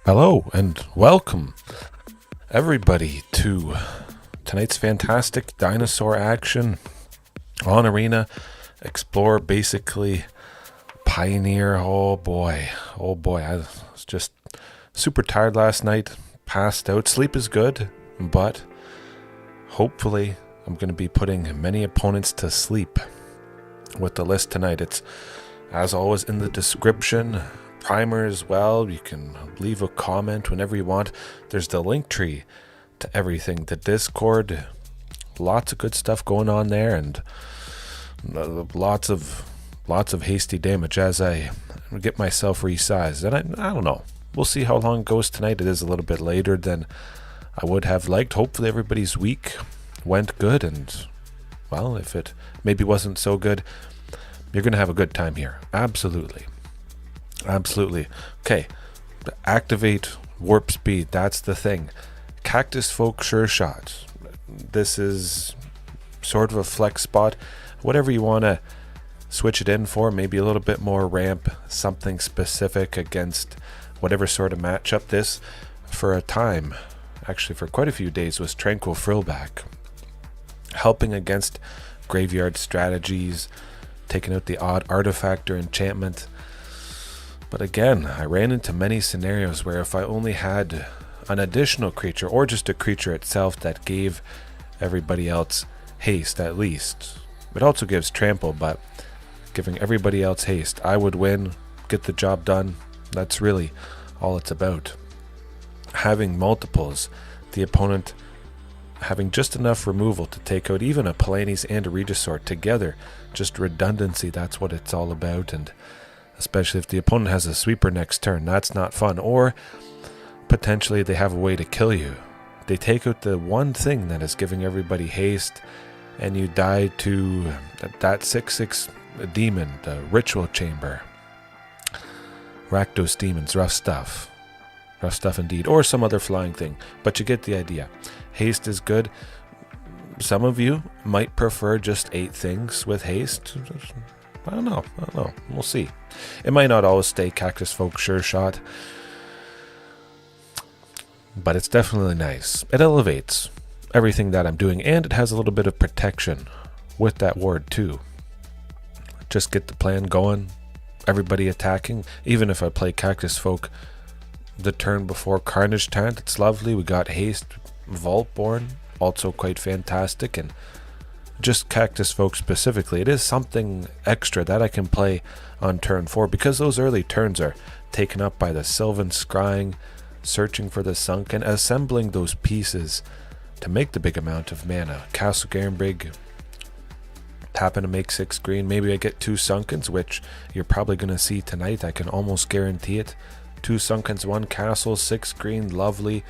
Hello and welcome everybody to tonight's fantastic dinosaur action on Arena. Explore, basically Pioneer. Oh boy, I was just super tired last night, passed out. Sleep is good, but hopefully I'm going to be putting many opponents to sleep with the list tonight. It's, as always, in the description. Primer as well. You can leave a comment whenever you want. There's the link tree to everything. The Discord, lots of good stuff going on there, and lots of hasty damage as I get myself resized. And I don't know. We'll see how long it goes tonight. It is a little bit later than I would have liked. Hopefully everybody's week went good, and well, if it maybe wasn't so good, you're gonna have a good time here. Absolutely. Okay, activate warp speed. That's the thing. Cactusfolk Sureshot. This is sort of a flex spot. Whatever you want to switch it in for. Maybe a little bit more ramp, something specific against whatever sort of matchup. This, for a time, actually for quite a few days, was Tranquil Frillback. Helping against graveyard strategies, taking out the odd artifact or enchantment. But again, I ran into many scenarios where if I only had an additional creature or just a creature itself that gave everybody else haste at least. It also gives trample, but giving everybody else haste, I would win, get the job done. That's really all it's about. Having multiples, the opponent having just enough removal to take out even a Palani's and a Regisaur together. Just redundancy, that's what it's all about. And especially if the opponent has a sweeper next turn, that's not fun. Or potentially they have a way to kill you. They take out the one thing that is giving everybody haste, and you die to that 6/6 demon, the ritual chamber. Rakdos Demons, rough stuff indeed. Or some other flying thing, but you get the idea. Haste is good. Some of you might prefer just 8 things with haste. I don't know. We'll see. It might not always stay Cactusfolk Sureshot, but it's definitely nice. It elevates everything that I'm doing, and it has a little bit of protection with that ward too. Just get the plan going. Everybody attacking. Even if I play Cactusfolk the turn before Carnage Tyrant, it's lovely. We got haste. Vaultborn, also quite fantastic. And just Cactusfolk specifically, it is something extra that I can play on turn 4, because those early turns are taken up by the Sylvan Scrying, searching for the Sunken, assembling those pieces to make the big amount of mana. Castle Garenbrig, happen to make 6 green. Maybe I get 2 Sunkens, which you're probably going to see tonight. I can almost guarantee it. 2 Sunkens, 1 Castle, 6 green, lovely.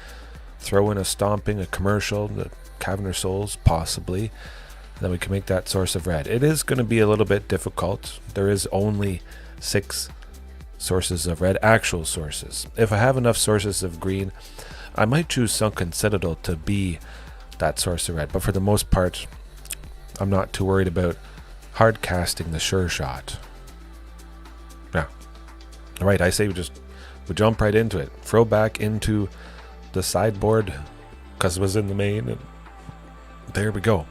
Throw in a Stomping, a commercial, the Cavern of Souls, possibly. Then we can make that source of red. It is going to be a little bit difficult. There is only 6 sources of red, actual sources. If I have enough sources of green, I might choose Sunken Citadel to be that source of red. But for the most part, I'm not too worried about hard casting the Sureshot. Yeah. Alright, I say we jump right into it. Throw back into the sideboard, because it was in the main, and there we go.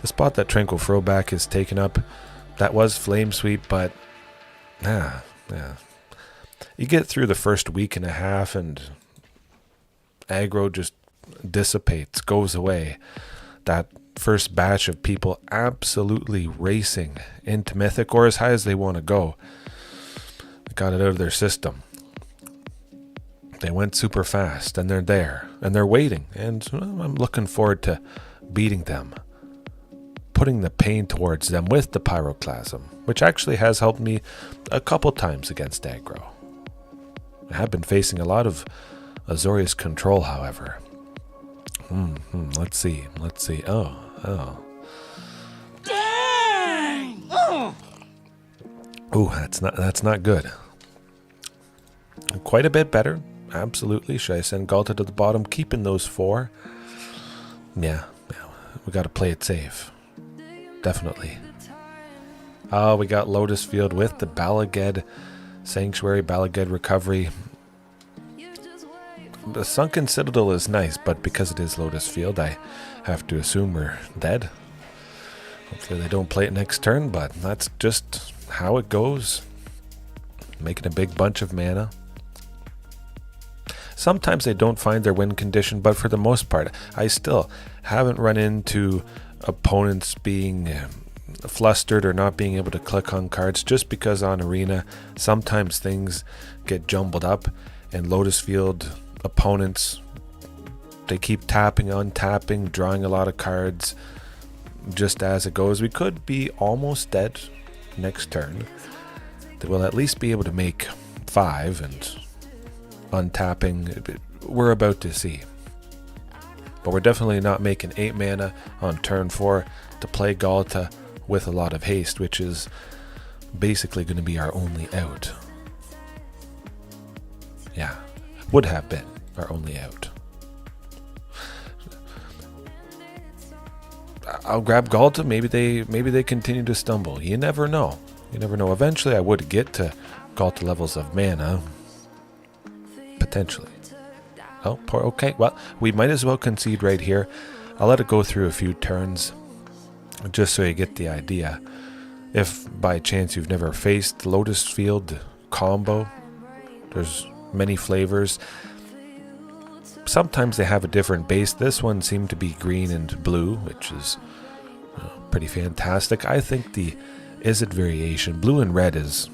The spot that Tranquil Frillback is taken up, that was Flame Sweep, but yeah. You get through the first week and a half and aggro just dissipates, goes away. That first batch of people absolutely racing into Mythic, or as high as they want to go. Got it out of their system. They went super fast, and they're there, and they're waiting, and I'm looking forward to beating them. Putting the pain towards them with the Pyroclasm, which actually has helped me a couple times against aggro. I have been facing a lot of Azorius Control, however. Let's see. Oh. Dang! Oh. Ooh, that's not good. Quite a bit better, absolutely. Should I send Ghalta to the bottom, keeping those 4? Yeah, we got to play it safe. Definitely. Oh, we got Lotus Field with the Balaged Sanctuary, Balaged Recovery. The Sunken Citadel is nice, but because it is Lotus Field, I have to assume we're dead. Hopefully they don't play it next turn, but that's just how it goes. Making a big bunch of mana. Sometimes they don't find their win condition, but for the most part, I still haven't run into opponents being flustered or not being able to click on cards just because on Arena, sometimes things get jumbled up and Lotus Field opponents, they keep tapping, untapping, drawing a lot of cards just as it goes. We could be almost dead next turn. They will at least be able to make 5 and untapping. We're about to see. But we're definitely not making 8 mana on turn 4 to play Ghalta with a lot of haste, which is basically going to be our only out. Yeah, would have been our only out. I'll grab Ghalta. Maybe they continue to stumble. You never know. You never know. Eventually, I would get to Ghalta levels of mana. Potentially. Oh, poor. Okay. Well, we might as well concede right here. I'll let it go through a few turns, just so you get the idea. If by chance you've never faced Lotus Field combo, there's many flavors. Sometimes they have a different base. This one seemed to be green and blue, which is pretty fantastic. I think the Izzet variation, blue and red, is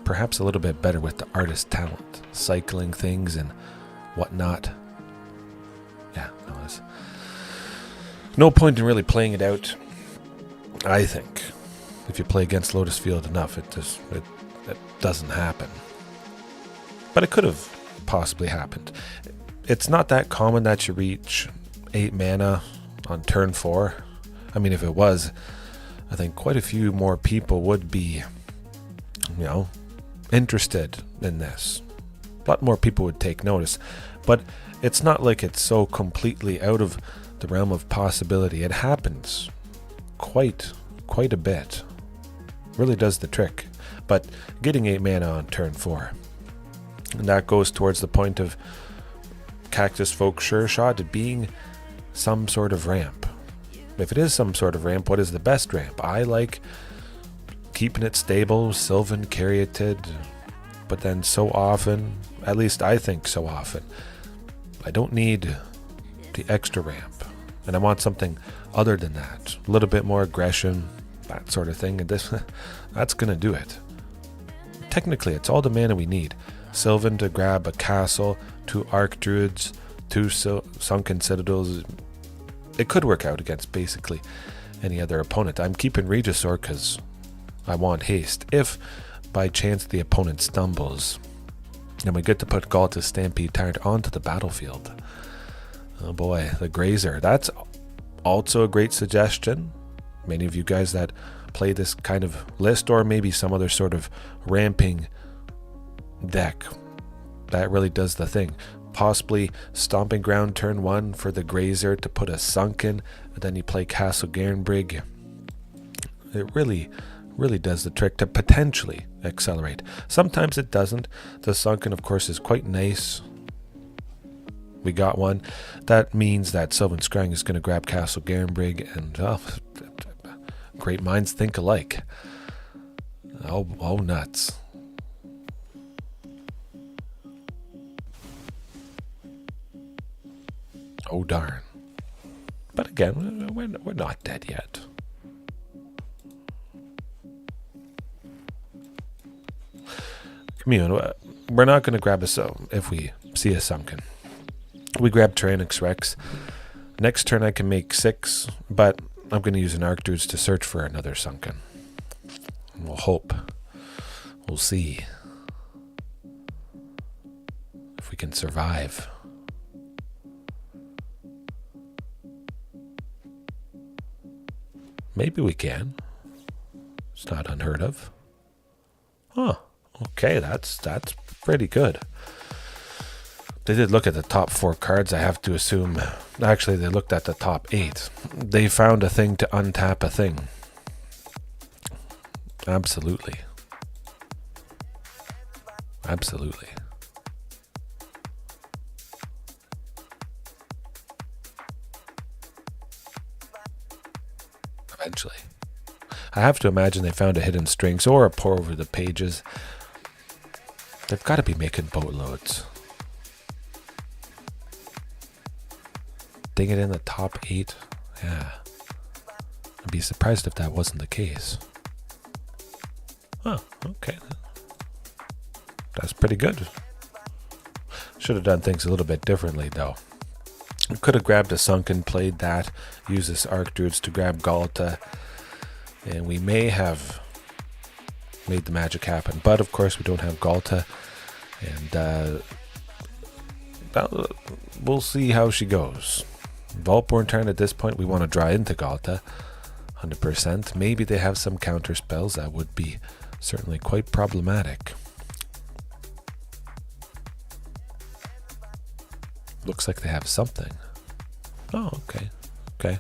perhaps a little bit better with the artist talent, cycling things and whatnot. Yeah, no, there's no point in really playing it out. I think if you play against Lotus Field enough, it doesn't happen. But it could have possibly happened. It's not that common that you reach 8 mana on turn 4. I mean, if it was, I think quite a few more people would be, interested in this. A lot more people would take notice. But it's not like it's so completely out of the realm of possibility. It happens quite a bit. Really does the trick. But getting 8 mana on turn 4. And that goes towards the point of Cactusfolk Sureshot being some sort of ramp. If it is some sort of ramp, what is the best ramp? I like keeping it stable, Sylvan Caryatid, but then so often, at least I think so often, I don't need the extra ramp. And I want something other than that. A little bit more aggression, that sort of thing. And that's going to do it. Technically, it's all the mana we need. Sylvan to grab a castle, 2 Archdruids, 2 Sunken Citadels. It could work out against basically any other opponent. I'm keeping Regisaur because I want haste. If by chance the opponent stumbles, then we get to put Ghalta's Stampede Tyrant onto the battlefield. Oh boy, the Grazer. That's also a great suggestion. Many of you guys that play this kind of list, or maybe some other sort of ramping deck, that really does the thing. Possibly Stomping Ground turn 1 for the Grazer to put a Sunken, and then you play Castle Garenbrig. It really does the trick to potentially accelerate. Sometimes it doesn't. The Sunken, of course, is quite nice. We got one. That means that Sylvan Scrying is going to grab Castle Garenbrig, and great minds think alike. Oh nuts. Oh darn. But again, we're not dead yet. Commune, we're not going to grab a if we see a Sunken. We grab Tyrranax Rex. Next turn I can make 6, but I'm going to use an Archdruid to search for another Sunken. We'll hope. We'll see if we can survive. Maybe we can. It's not unheard of. Huh. Okay, that's pretty good. They did look at the top 4 cards, I have to assume. Actually, they looked at the top 8. They found a thing to untap a thing. Absolutely. Absolutely. eventually. I have to imagine they found a hidden strings or a pour over the pages. They've got to be making boatloads. Ding it in the top 8. Yeah. I'd be surprised if that wasn't the case. Oh, okay. That's pretty good. Should have done things a little bit differently, though. We could have grabbed a Sunken, played that, used this Archdruids to grab Ghalta, and we may have made the magic happen. But, of course, we don't have Ghalta, and we'll see how she goes. Vaultborn Tyrant at this point, we want to draw into Ghalta, 100%. Maybe they have some counter spells. That would be certainly quite problematic. Looks like they have something. Oh, okay. Okay.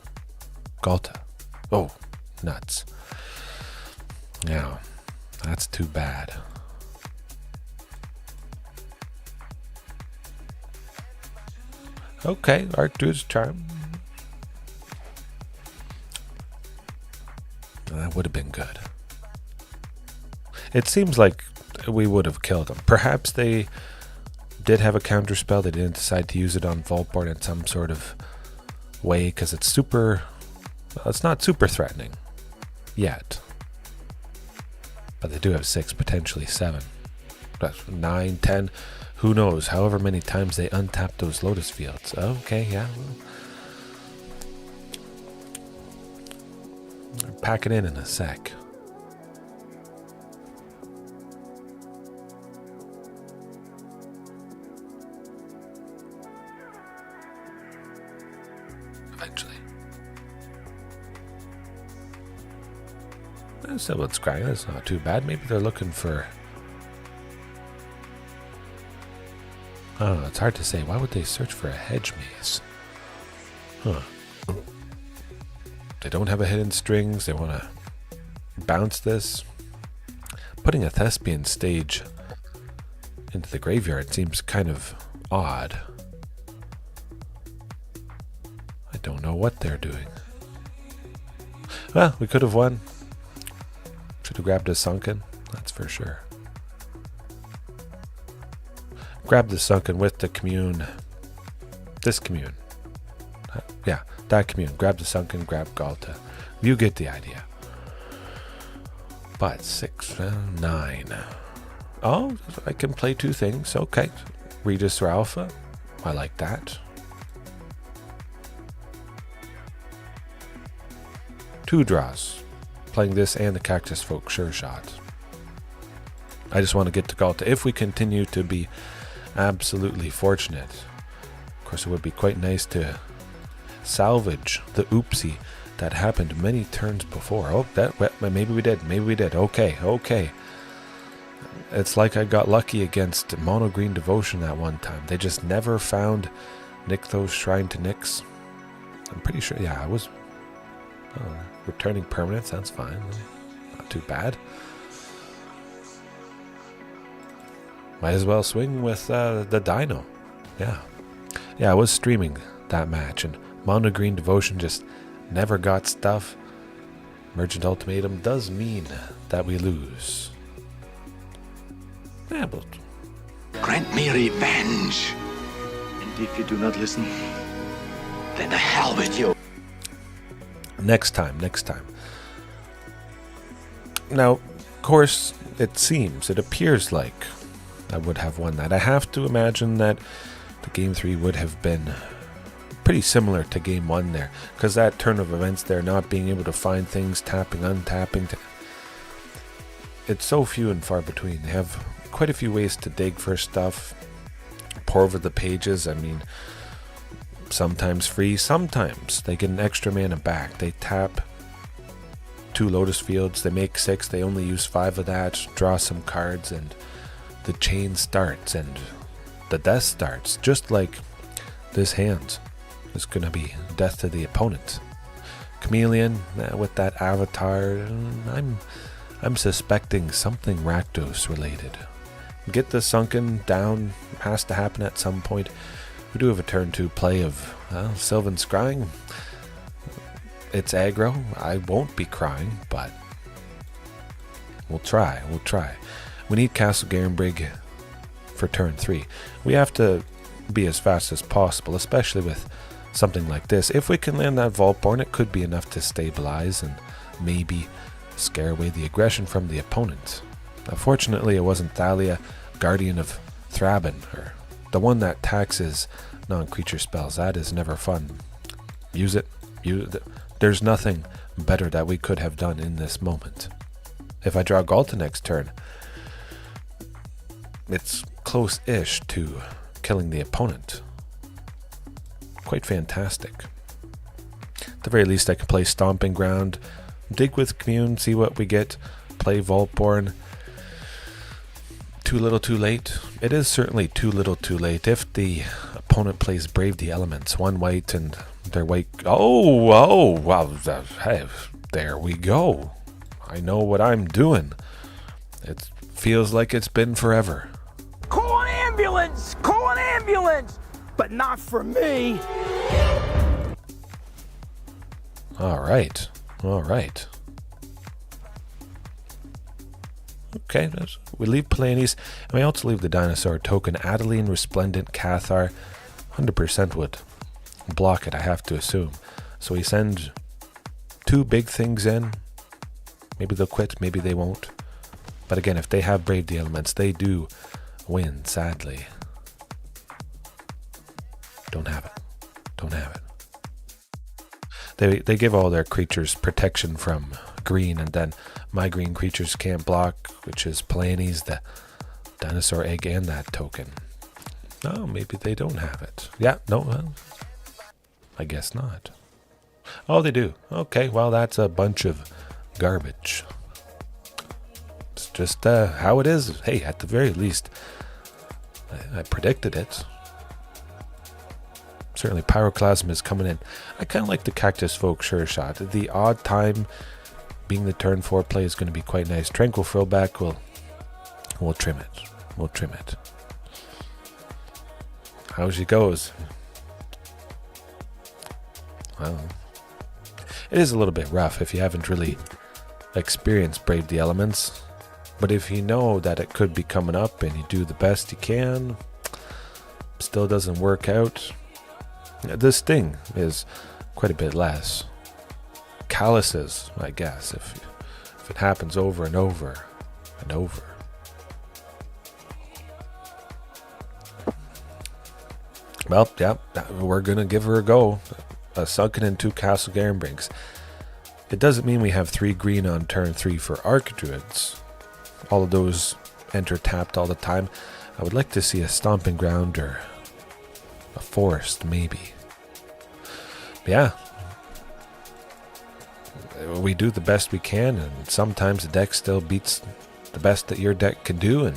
Ghalta. Oh, nuts. Yeah, that's too bad. Okay, Archdruid's charm. That would have been good. It seems like we would have killed them. Perhaps they did have a counter spell. They didn't decide to use it on Vaultborn in some sort of way because it's super... Well, it's not super threatening yet. But they do have 6, potentially 7. That's 9, 10... Who knows? However many times they untap those Lotus fields. Okay, yeah. Well, pack it in a sec. Eventually. Sylvan Scrying, that's not too bad. Maybe they're looking for... I don't know, it's hard to say. Why would they search for a hedge maze? Huh. They don't have a hidden strings. They want to bounce this. Putting a Thespian stage into the graveyard seems kind of odd. I don't know what they're doing. Well, we could have won. Should have grabbed a Sunken, that's for sure. Grab the Sunken with the Commune. This Commune. Yeah, that Commune. Grab the Sunken, grab Ghalta. You get the idea. But 6, 9. Oh, I can play 2 things. Okay. Regisaur Alpha. I like that. 2 draws. Playing this and the Cactusfolk Sureshot. I just want to get to Ghalta. If we continue to be absolutely fortunate. Of course, it would be quite nice to salvage the oopsie that happened many turns before. Oh, maybe we did. Maybe we did. Okay, okay. It's like I got lucky against Mono Green Devotion that one time. They just never found Nykthos Shrine to Nyx. I'm pretty sure. Yeah, I was returning permanents. That's fine. Not too bad. Might as well swing with the Dino. Yeah. Yeah, I was streaming that match, and Mono Green Devotion just never got stuff. Merchant Ultimatum does mean that we lose. Yeah, but... Grant me revenge. And if you do not listen, then the hell with you. Next time. Now, of course, it appears like I would have won that. I have to imagine that the Game 3 would have been pretty similar to Game 1 there. Because that turn of events there, not being able to find things, tapping, untapping. It's so few and far between. They have quite a few ways to dig for stuff. Pour over the pages. I mean, sometimes free, sometimes they get an extra mana back. They tap 2 Lotus fields. They make 6. They only use 5 of that. Draw some cards and... the chain starts and the death starts, just like this hand is going to be death to the opponent. Chameleon with that avatar, I'm suspecting something Rakdos related. Get the Sunken down, has to happen at some point. We do have a turn 2 play of Sylvan Scrying. it's aggro. I won't be crying, but we'll try. We'll try. We need Castle Garenbrig for turn 3. We have to be as fast as possible, especially with something like this. If we can land that Vaultborn, it could be enough to stabilize and maybe scare away the aggression from the opponent. Unfortunately, it wasn't Thalia, Guardian of Thraben, or the one that taxes non-creature spells. That is never fun. Use it. There's nothing better that we could have done in this moment. If I draw Ghalta next turn, it's close-ish to killing the opponent. Quite fantastic. At the very least, I can play Stomping Ground, dig with Commune, see what we get, play Vaultborn. Too little too late. It is certainly too little too late. If the opponent plays Brave the Elements, 1 white and their white... Oh, wow. Hey, there we go. I know what I'm doing. It feels like it's been forever. Call an ambulance! Call an ambulance! But not for me! Alright. Alright. Okay, we leave Palani's, and we also leave the dinosaur token. Adeline, Resplendent, Cathar, 100% would block it, I have to assume. So we send 2 big things in. Maybe they'll quit, maybe they won't. But again, if they have Brave the Elements, they do win, sadly. Don't have it. Don't have it. They give all their creatures protection from green, and then my green creatures can't block, which is Palani's, the dinosaur egg, and that token. No, maybe they don't have it. Yeah, no, well, I guess not. Oh, they do. Okay, well, that's a bunch of garbage. It's just how it is. Hey, at the very least, I predicted it. Certainly Pyroclasm is coming in. I kind of like the Cactusfolk Sureshot. The odd time being the turn 4 play is going to be quite nice. Tranquil Frillback we'll trim it. We'll trim it. How she goes. Well, it is a little bit rough if you haven't really experienced Brave the Elements. But if you know that it could be coming up and you do the best you can, still doesn't work out. This thing is quite a bit less. Calluses, I guess, if it happens over and over and over. Well, yeah, we're going to give her a go. Sunken in 2 Castle Garenbrigs. It doesn't mean we have 3 green on turn 3 for Archdruids. All of those enter tapped all the time. I would like to see a Stomping Ground or a Forest, maybe. Yeah. We do the best we can, and sometimes the deck still beats the best that your deck can do, and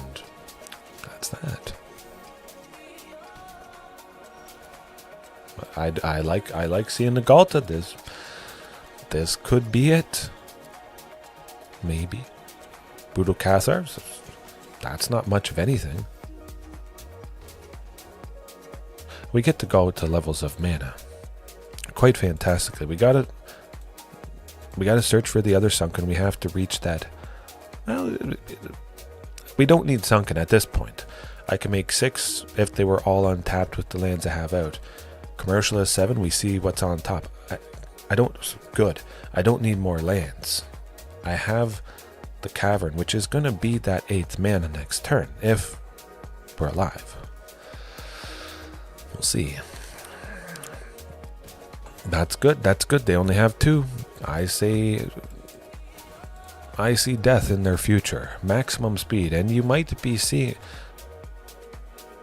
that's that. I like seeing the Ghalta. This could be it. Maybe. Brutal Cathar. That's not much of anything. We get to go to levels of mana quite fantastically. We gotta search for the other Sunken. We have to reach that. Well, we don't need Sunken at this point. I can make 6 if they were all untapped with the lands I have out. Commercial is 7. We see what's on top. I don't need more lands. I have the Cavern, which is going to be that 8th mana next turn if we're alive. We'll see. That's good. That's good. They only have 2. I see death in their future. Maximum speed. And you might be seeing...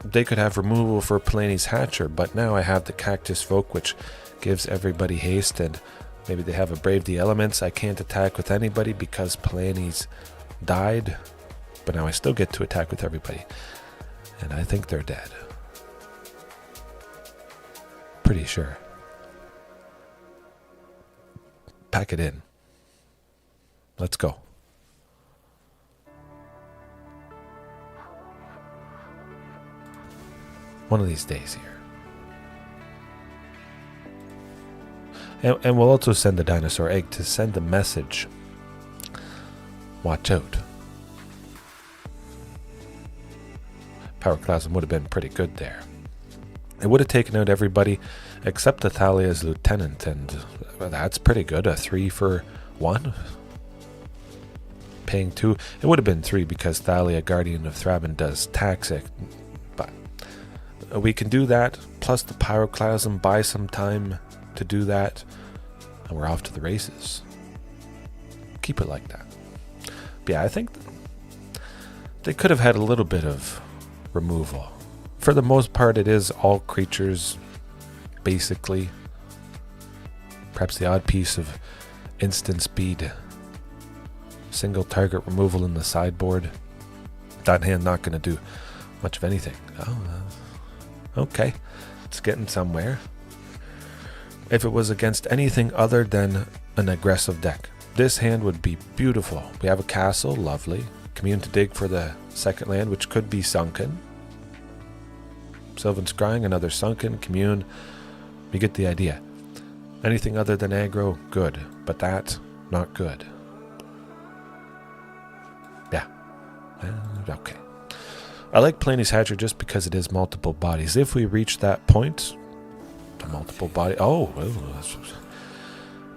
They could have removal for Palani's Hatcher, but now I have the Cactusfolk, which gives everybody haste, and maybe they have a Brave the Elements. I can't attack with anybody because Palani's died, but now I still get to attack with everybody. And I think they're dead. Pretty sure. Pack it in. Let's go. One of these days here. And we'll also send the Dinosaur Egg to send a message. Watch out. Pyroclasm would have been pretty good there. It would have taken out everybody except Athalia's Lieutenant, and that's pretty good. A 3 for 1. Paying 2. It would have been 3 because Thalia, Guardian of Thraben, does Taxic. But we can do that, plus the Pyroclasm, buy some time to do that, and we're off to the races. Keep it like that. But yeah, I think they could have had a little bit of removal. For the most part, it is all creatures, basically. Perhaps the odd piece of instant speed. Single target removal in the sideboard. That hand not going to do much of anything. Oh, okay. It's getting somewhere. If it was against anything other than an aggressive deck, this hand would be beautiful. We have a castle, lovely. Commune to dig for the second land, which could be Sunken. Sylvan Scrying, another Sunken. Commune. We get the idea. Anything other than aggro, good. But that, not good. Yeah. Okay. I like Palani's Hatcher just because it is multiple bodies. If we reach that point, the multiple body... Oh,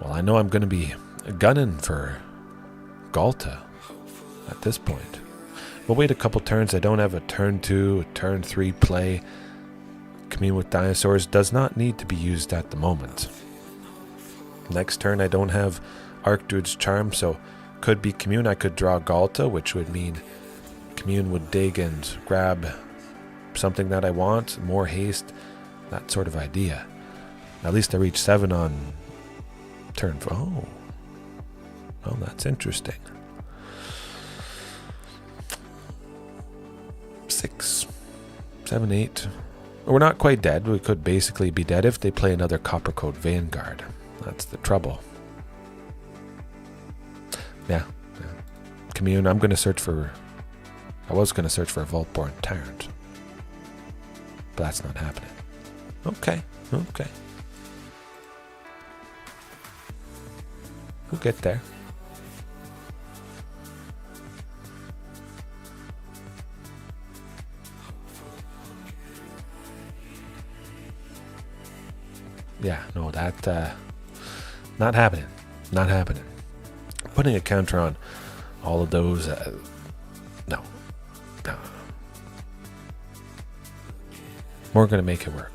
well, I know I'm going to be gunning for Ghalta at this point. We'll wait a couple turns. I don't have a turn 2, a turn 3 play. Commune with Dinosaurs does not need to be used at the moment. Next turn I don't have Archdruid's Charm, so could be Commune. I could draw Ghalta, which would mean Commune would dig and grab something that I want, more haste, that sort of idea. At least I reach 7 on turn 4. Oh, well, that's interesting. 6, 7, 8. We're not quite dead. We could basically be dead if they play another Coppercoat Vanguard. That's the trouble. Yeah. Commune, I'm going to search for... I was going to search for a Vaultborn Tyrant. But that's not happening. Okay. We'll get there. Yeah, no, that, not happening. Not happening. Putting a counter on all of those, no. We're going to make it work.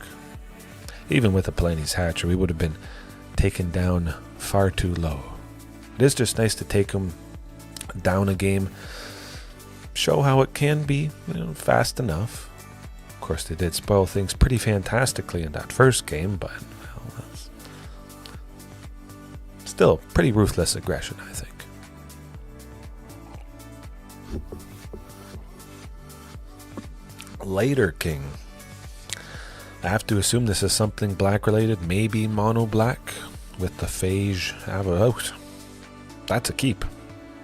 Even with a Palani's Hatcher, we would have been taken down far too low. It is just nice to take them down a game, show how it can be, fast enough. Of course, they did spoil things pretty fantastically in that first game, but that's still pretty ruthless aggression, I think. Later King. I have to assume this is something black related, maybe mono black with the Phage Ava out. That's a keep.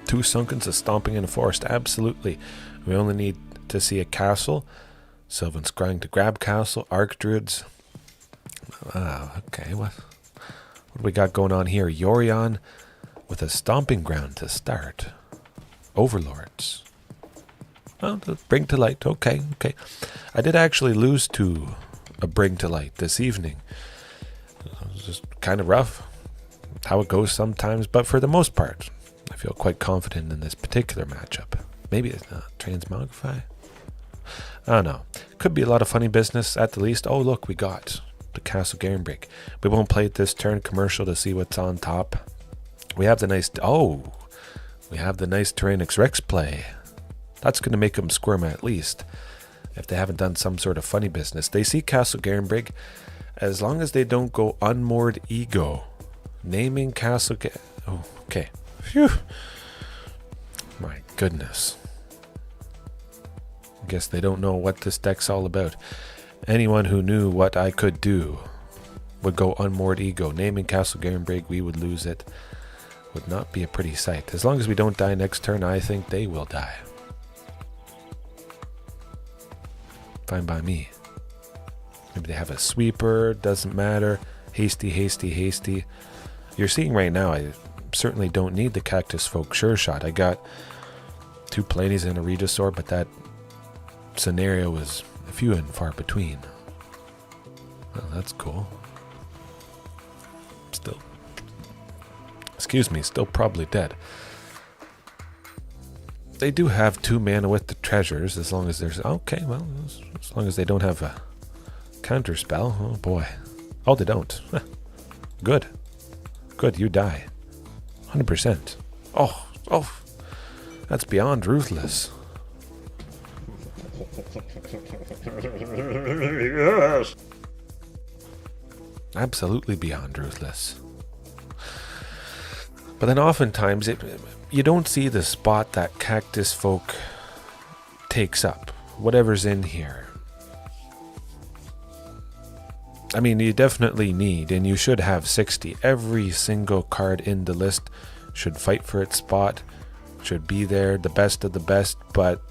2 Sunkens, a Stomping in a Forest, absolutely. We only need to see a castle. Sylvan Scrying to grab castle, Archdruids. Okay, what do we got going on here? Yorion with a Stomping Ground to start. Overlords. Oh, Bring to Light, okay. I did actually lose to a Bring to Light this evening. It was just kind of rough. How it goes sometimes, but for the most part, I feel quite confident in this particular matchup. Maybe it's not Transmogrify? I don't know. Could be a lot of funny business at the least. Oh, look, we got the Castle Garenbrig. We won't play it this turn. Commercial to see what's on top. We have the nice... Oh! We have the nice Tyrranax Rex play. That's going to make them squirm at least. If they haven't done some sort of funny business. They see Castle Garenbrig. As long as they don't go Unmoored Ego. Naming Castle... Oh, okay. Phew. My goodness. I guess they don't know what this deck's all about. Anyone who knew what I could do would go Unmoored Ego. Naming Castle Garenbrig, we would lose it. Would not be a pretty sight. As long as we don't die next turn, I think they will die. Fine by me. Maybe they have a sweeper, doesn't matter. Hasty, hasty, hasty. You're seeing right now, I certainly don't need the Cactusfolk Sureshot. I got 2 Palanies and a Regisaur, but that scenario was few and far between. Well, that's cool. Still, excuse me, still probably dead. They do have 2 mana with the treasures, as long as there's... Okay, well, as long as they don't have a counter spell. Oh boy. Oh, they don't. Good. Good, you die. 100%. Oh, that's beyond ruthless. Yes. Absolutely beyond ruthless. But then oftentimes you don't see the spot that Cactusfolk takes up, whatever's in here. I mean, you definitely need, and you should have 60. Every single card in the list should fight for its spot, should be there, the best of the best, but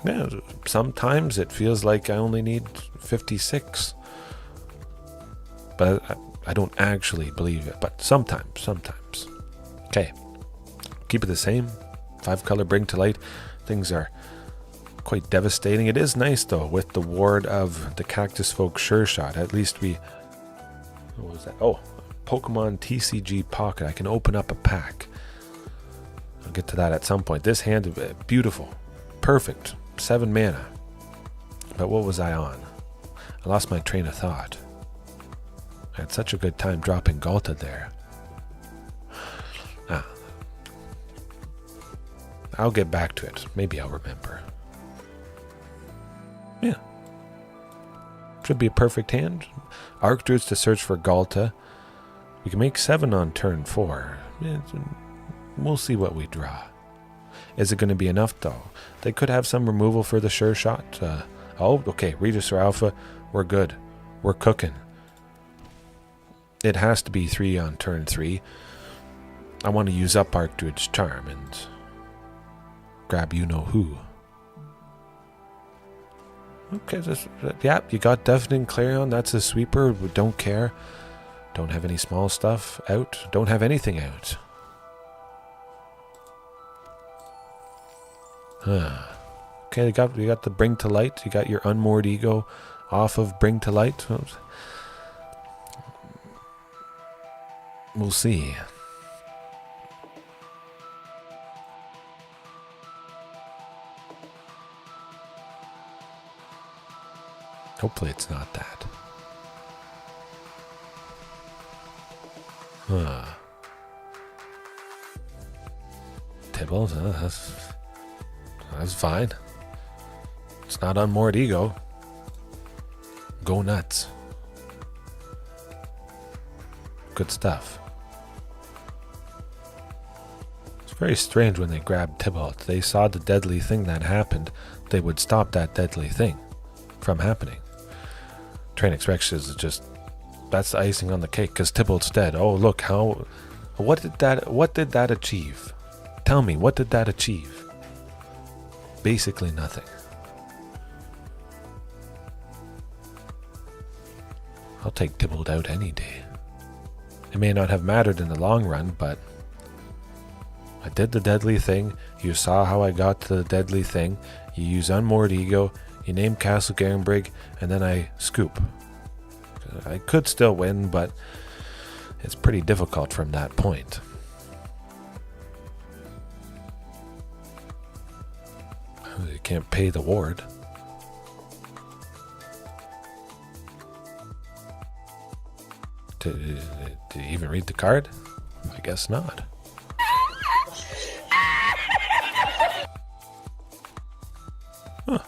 yeah, sometimes it feels like I only need 56. But I don't actually believe it, but sometimes. Okay, keep it the same. 5-color Bring to Light. Things are quite devastating. It is nice though with the ward of the Cactusfolk Sureshot. At least what was that? Oh, Pokemon TCG Pocket. I can open up a pack. I'll get to that at some point. This hand, beautiful, perfect, 7 mana. But what was I on? I lost my train of thought. I had such a good time dropping Ghalta there. I'll get back to it. Maybe I'll remember. Yeah. Should be a perfect hand. Archdruids to search for Ghalta. We can make 7 on turn 4. We'll see what we draw. Is it going to be enough though? They could have some removal for the Sureshot. Oh, okay. Regisaur Alpha. We're good. We're cooking. It has to be 3 on turn 3. I want to use up Archdruid's Charm and grab you-know-who. Okay, yeah, you got Deafening Clarion. That's a sweeper. We don't care. Don't have any small stuff out. Don't have anything out. Okay, you got the Bring to Light. You got your Unmoored Ego off of Bring to Light. We'll see. Hopefully it's not that. Tibbles, that's fine. It's not Unmoored Ego. Go nuts. Good stuff. It's very strange when they grabbed Tybalt. They saw the deadly thing that happened. They would stop that deadly thing from happening. Tyrranax Rex is just, that's the icing on the cake because Tybalt's dead. Oh, look how, what did that achieve? Tell me, what did that achieve? Basically nothing. I'll take Tybalt out any day. It may not have mattered in the long run, but I did the deadly thing. You saw how I got to the deadly thing. You use Unmoored Ego. You name Castle Garenbrig, and then I scoop. I could still win, but it's pretty difficult from that point. You can't pay the ward. Did you even read the card? I guess not. Huh.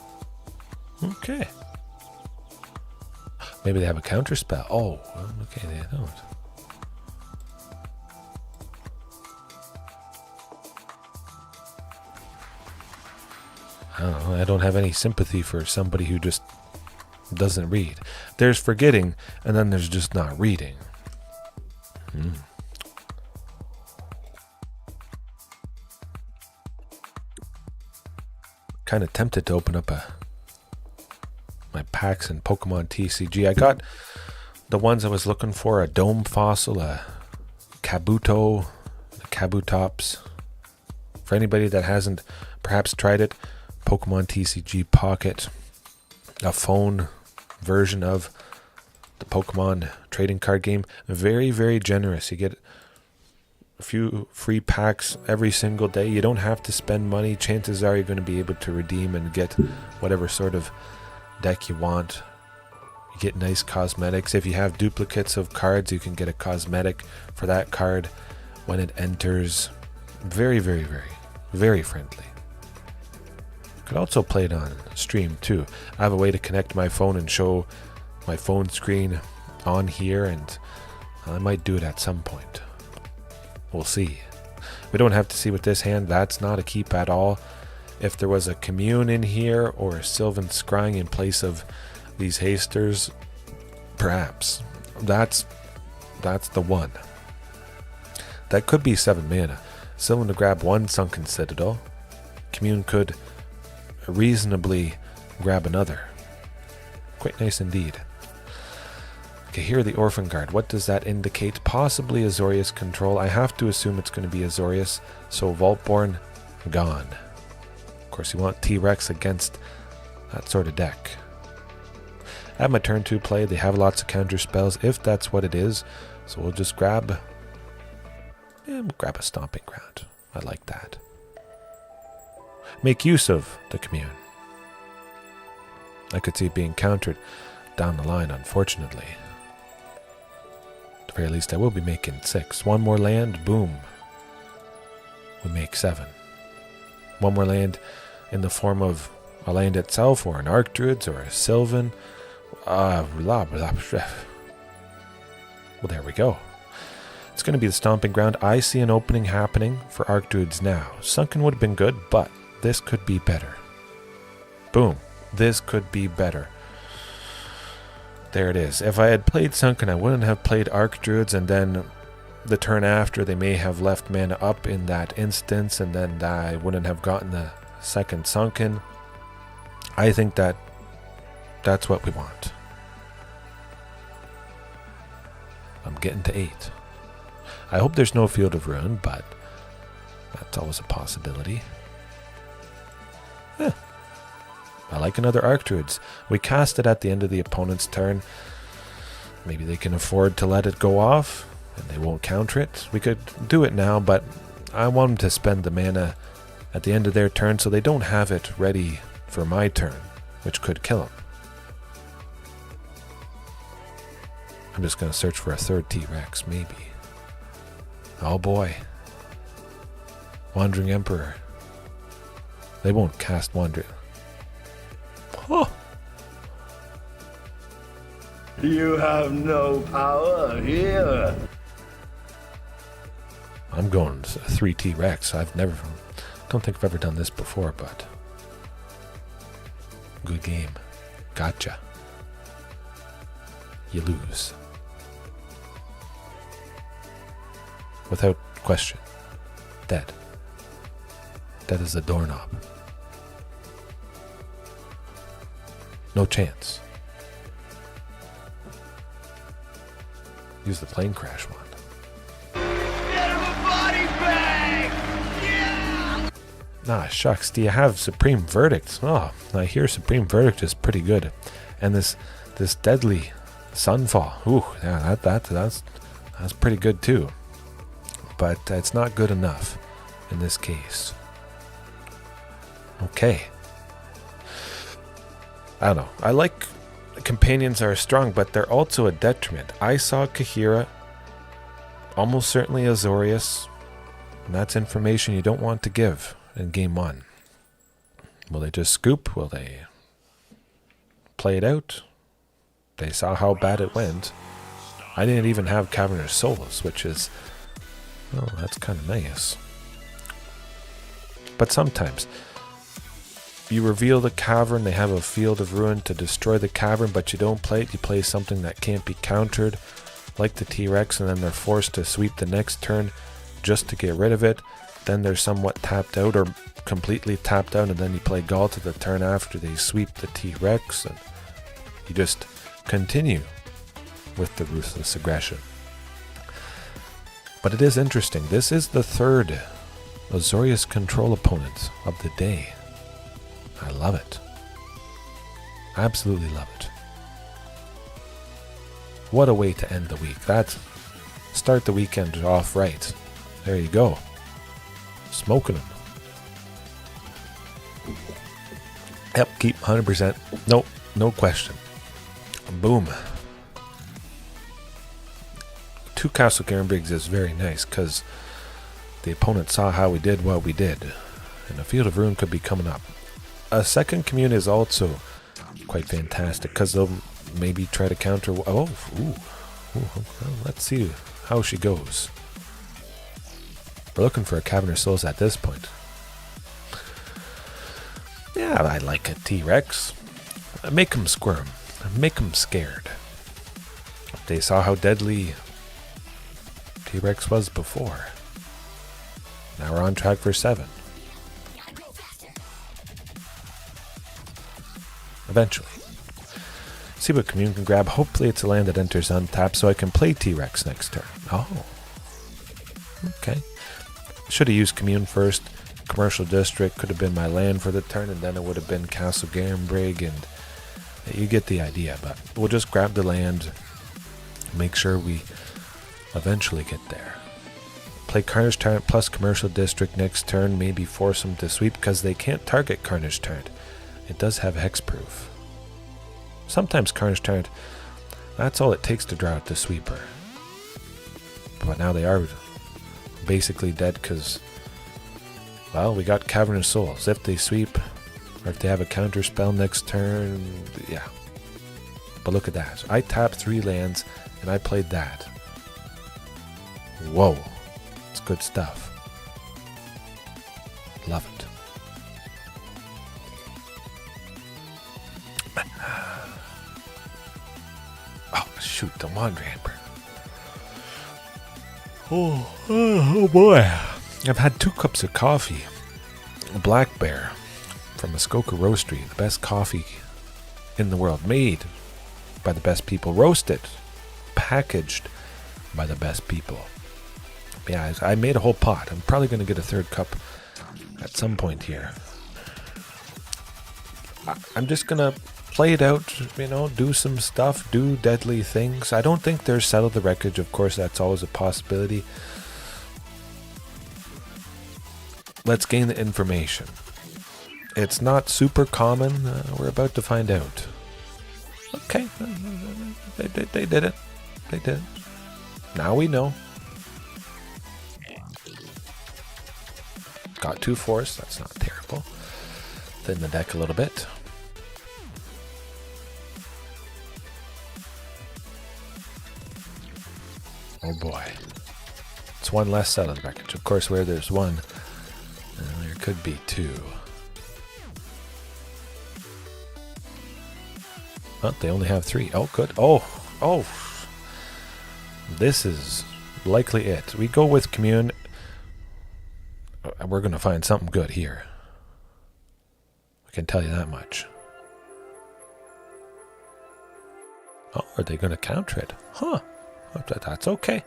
Okay. Maybe they have a counter spell. Oh, okay, they don't. I don't know. I don't have any sympathy for somebody who just doesn't read. There's forgetting, and then there's just not reading. Kind of tempted to open up my packs in Pokemon TCG. I got the ones I was looking for, a Dome Fossil, a Kabuto, the Kabutops. For anybody that hasn't perhaps tried it, Pokemon TCG Pocket, a phone version of the Pokemon trading card game. Very, very generous. You get a few free packs every single day. You don't have to spend money. Chances are you're going to be able to redeem and get whatever sort of deck you want. You get nice cosmetics. If you have duplicates of cards, you can get a cosmetic for that card when it enters. Very, very, very, very friendly. Could also play it on stream too. I have a way to connect my phone and show my phone screen on here, and I might do it at some point. We'll see. We don't have to see with this hand. That's not a keep at all. If there was a Commune in here or a Sylvan Scrying in place of these hasters, perhaps. That's the one. That could be 7 mana. Sylvan to grab 1 Sunken Citadel. Commune could reasonably grab another. Quite nice indeed. Okay, here the Orphan Guard. What does that indicate? Possibly Azorius Control. I have to assume it's going to be Azorius. So Vaultborn, gone. Of course, you want T-Rex against that sort of deck. At my turn 2 play, they have lots of counter spells, if that's what it is. So we'll just grab a Stomping Ground. I like that. Make use of the Commune. I could see it being countered down the line, unfortunately. At the very least, I will be making 6. 1 more land, boom. We make 7. 1 more land in the form of a land itself, or an Archdruid, or a Sylvan. Well, there we go. It's going to be the Stomping Ground. I see an opening happening for Archdruids now. Sunken would have been good, but this could be better. Boom. This could be better. There it is. If I had played Sunken, I wouldn't have played Archdruids, and then the turn after they may have left mana up in that instance, and then I wouldn't have gotten the second Sunken. I think that's what we want. I'm getting to 8. I hope there's no Field of Ruin, but that's always a possibility. I like another Archdruids. We cast it at the end of the opponent's turn. Maybe they can afford to let it go off, and they won't counter it. We could do it now, but I want them to spend the mana at the end of their turn so they don't have it ready for my turn, which could kill them. I'm just going to search for a third T-Rex, maybe. Oh boy. Wandering Emperor. They won't cast Wandering. Oh. You have no power here. I'm going 3 T-Rex. Don't think I've ever done this before, but good game. Gotcha. You lose. Without question. Dead. Dead as a doorknob. No chance. Use the plane crash one. Get him a body bag! Yeah! Nah, shucks. Do you have Supreme Verdict? Oh, I hear Supreme Verdict is pretty good. And this deadly Sunfall. Ooh, yeah, that's pretty good too. But it's not good enough in this case. Okay. I don't know. I like companions are strong, but they're also a detriment. I saw Kahira, almost certainly Azorius, and that's information you don't want to give in game 1. Will they just scoop? Will they play it out? They saw how bad it went. I didn't even have Cavern of Souls, which is, oh, that's kind of nice. But sometimes you reveal the cavern, they have a Field of Ruin to destroy the cavern, but you don't play it. You play something that can't be countered, like the T-Rex, and then they're forced to sweep the next turn just to get rid of it. Then they're somewhat tapped out or completely tapped out, and then you play Ghalta the turn after they sweep the T-Rex, and you just continue with the ruthless aggression. But it is interesting. This is the third Azorius Control opponent of the day. I love it. Absolutely love it. What a way to end the week. Start the weekend off right. There you go. Smoking them. Yep, keep 100%. Nope, no question. Boom. 2 Castle Garenbrigs is very nice because the opponent saw how we did what we did. And a Field of Ruin could be coming up. A second Commune is also quite fantastic because they'll maybe try to counter. Oh, well, let's see how she goes. We're looking for a Cavern of Souls at this point. Yeah, I like a T-Rex. Make them squirm. Make them scared. They saw how deadly T-Rex was before. Now we're on track for 7. Eventually. See what Commune can grab. Hopefully it's a land that enters untapped so I can play T-Rex next turn. Oh. Okay. Should have used Commune first. Commercial District could have been my land for the turn, and then it would have been Castle Garenbrig, and you get the idea. But we'll just grab the land, make sure we eventually get there. Play Carnage Tyrant plus Commercial District next turn, maybe force them to sweep, because they can't target Carnage Tyrant. It does have hexproof. Sometimes Carnage Tyrant, that's all it takes to draw out the sweeper. But now they are basically dead because, well, we got Cavern of Souls. If they sweep, or if they have a counter spell next turn, yeah. But look at that. I tapped 3 lands, and I played that. Whoa. It's good stuff. Love it. Oh, shoot, the Wandering Emperor. Oh boy. I've had 2 cups of coffee. A Black Bear from Muskoka Roastery. The best coffee in the world. Made by the best people. Roasted. Packaged by the best people. Yeah, I made a whole pot. I'm probably going to get a 3rd cup at some point here. I'm just going to play it out, do some stuff, do deadly things. I don't think there's Settle the Wreckage. Of course, that's always a possibility. Let's gain the information. It's not super common. We're about to find out. Okay. They did it. They did it. Now we know. Got 2 force. That's not terrible. Thin the deck a little bit. Oh boy. It's 1 less Settle the Wreckage. Of course, where there's 1, there could be 2. Oh, they only have 3. Oh, good. Oh. This is likely it. We go with Commune. We're going to find something good here. I can tell you that much. Oh, are they going to counter it? Huh. That's okay.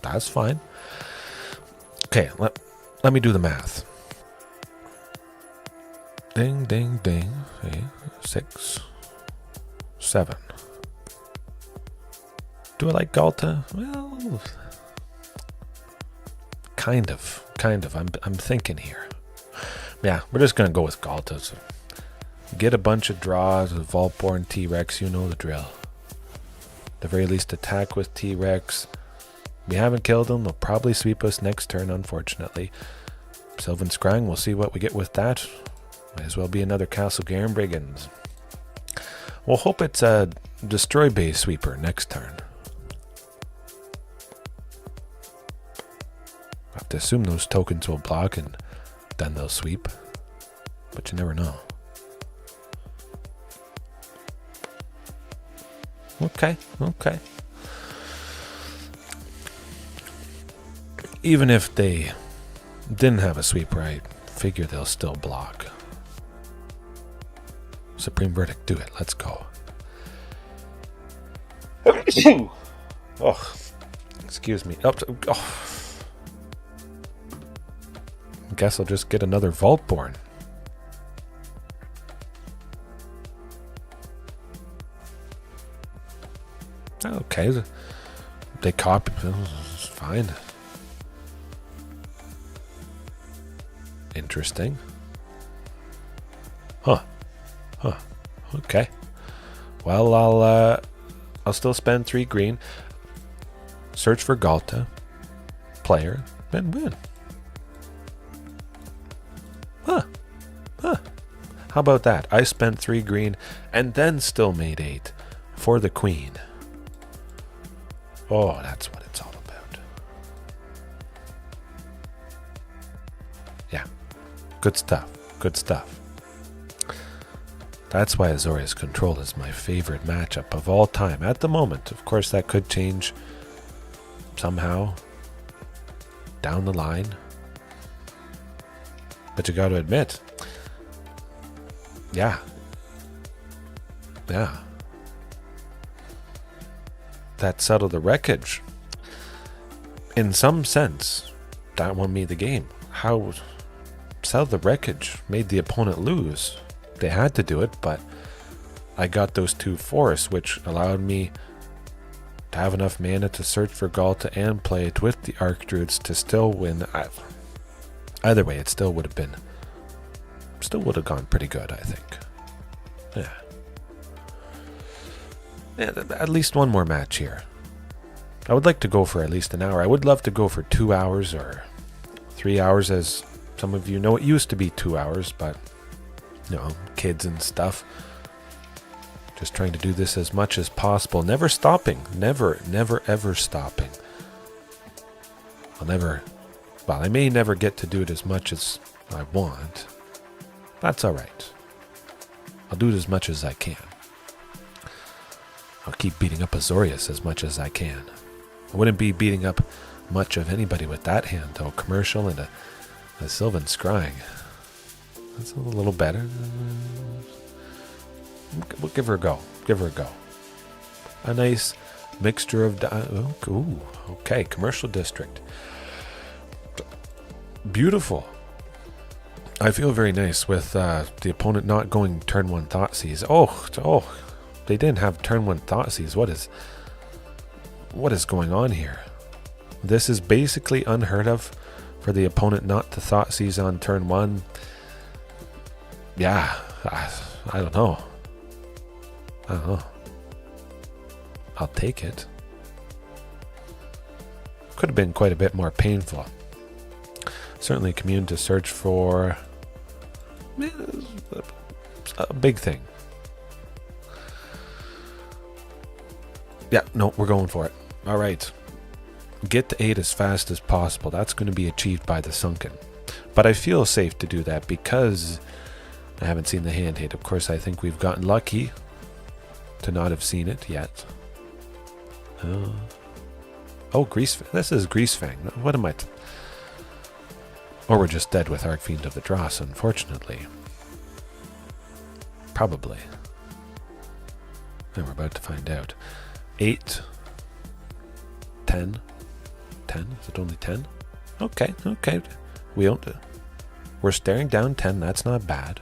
That's fine. Okay, let me do the math. Ding, ding, ding. 6, 7. Do I like Ghalta? Well, kind of. I'm thinking here. Yeah, we're just gonna go with Ghalta. So get a bunch of draws with Vaultborn T-Rex. You know the drill. At the very least, attack with T-Rex. We haven't killed him. They'll probably sweep us next turn, unfortunately. Sylvan Scrying, we'll see what we get with that. Might as well be another Castle Garenbrig, and we'll hope it's a Destroy Base Sweeper next turn. I have to assume those tokens will block, and then they'll sweep. But you never know. Okay. Even if they didn't have a sweeper, I figure they'll still block. Supreme Verdict, do it. Let's go. Oh, excuse me. Oh. I guess I'll just get another Vaultborn. Okay, they copy. It's fine. Interesting. Huh. Okay. Well, I'll still spend 3 green. Search for Ghalta. Player. And win. Huh. How about that? I spent 3 green and then still made 8 for the queen. Oh, that's what it's all about. Yeah. Good stuff. Good stuff. That's why Azorius Control is my favorite matchup of all time at the moment. Of course, that could change somehow down the line. But you got to admit, yeah. That settled the wreckage. In some sense, that won me the game. How settled the wreckage made the opponent lose. They had to do it, but I got those 2 forests, which allowed me to have enough mana to search for Ghalta and play it with the Archdruids to still win. Either way, it still would have gone pretty good, I think. Yeah, at least one more match here. I would like to go for at least an hour. I would love to go for 2 hours or 3 hours, as some of you know. It used to be 2 hours, but kids and stuff. Just trying to do this as much as possible. Never stopping. Never ever stopping. I may never get to do it as much as I want. That's alright. I'll do it as much as I can. I'll keep beating up Azorius as much as I can. I wouldn't be beating up much of anybody with that hand, though. Commercial and a Sylvan Scrying. That's a little better. We'll give her a go. A nice mixture of... ooh, okay, commercial district. Beautiful. I feel very nice with the opponent not going turn 1 Thoughtseize. Oh, they didn't have turn 1 Thoughtseize. What is going on here? This is basically unheard of for the opponent not to Thoughtseize on turn 1. Yeah, I don't know. I'll take it. Could have been quite a bit more painful. Certainly Commune to search for a big thing. Yeah, no, we're going for it. All right. Get to 8 as fast as possible. That's going to be achieved by the Sunken. But I feel safe to do that because I haven't seen the hand hit. Of course, I think we've gotten lucky to not have seen it yet. Oh, Greasefang. This is Greasefang. What am I... Or we're just dead with Archfiend of the Dross, unfortunately. Probably. And we're about to find out. 8. 10. 10? Is it only 10? Okay. We're staring down 10. That's not bad.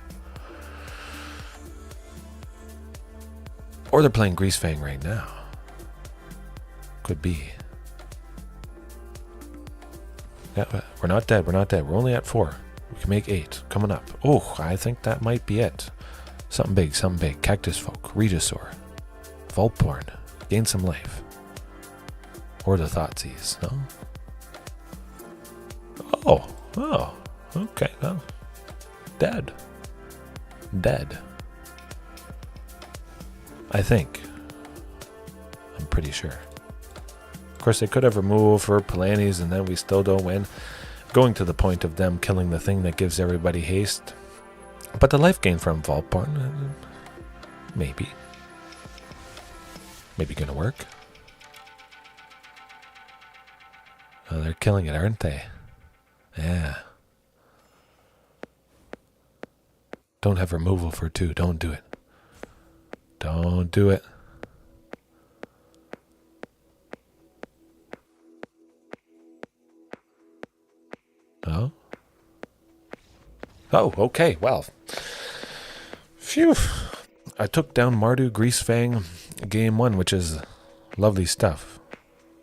Or they're playing Greasefang right now. Could be. Yeah, we're not dead. We're only at 4. We can make 8. Coming up. Oh, I think that might be it. Something big. Cactusfolk. Regisaur. Vaultborn. Gain some life. Or the Thoughtseize. No? Oh. Okay. Well, dead. I think. I'm pretty sure. Of course, they could have removed for Palani's and then we still don't win. Going to the point of them killing the thing that gives everybody haste. But the life gain from Vaultborn, maybe. Maybe gonna work. Oh, they're killing it, aren't they? Yeah. Don't have removal for 2. Don't do it. Oh, okay, well. Phew. I took down Mardu Greasefang game 1, which is lovely stuff.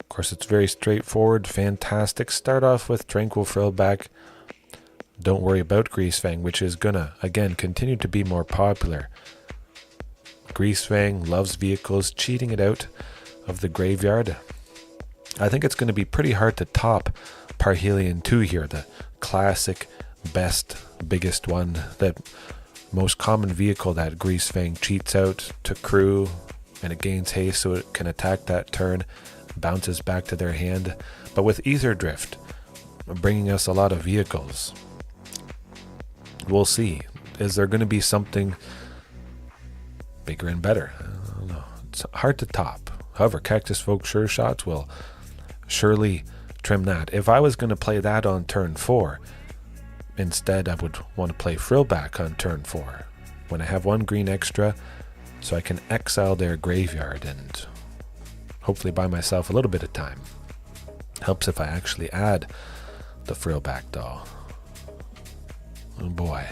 Of course, it's very straightforward, fantastic. Start off with Tranquil Frillback. Don't worry about Greasefang, which is gonna, again, continue to be more popular. Greasefang loves vehicles, cheating it out of the graveyard. I think it's going to be pretty hard to top Parhelion 2 here, the classic, best, biggest one, the most common vehicle that Greasefang cheats out to crew, and it gains haste so it can attack that turn, bounces back to their hand. But with Ether Drift bringing us a lot of vehicles, we'll see. Is there going to be something bigger and better? I don't know. It's hard to top. However, Cactusfolk Sureshot will surely trim that. If I was going to play that on turn 4, instead I would want to play Frillback on turn 4. When I have 1 green extra, so I can exile their graveyard and hopefully buy myself a little bit of time. Helps if I actually add the Frillback though. Oh boy.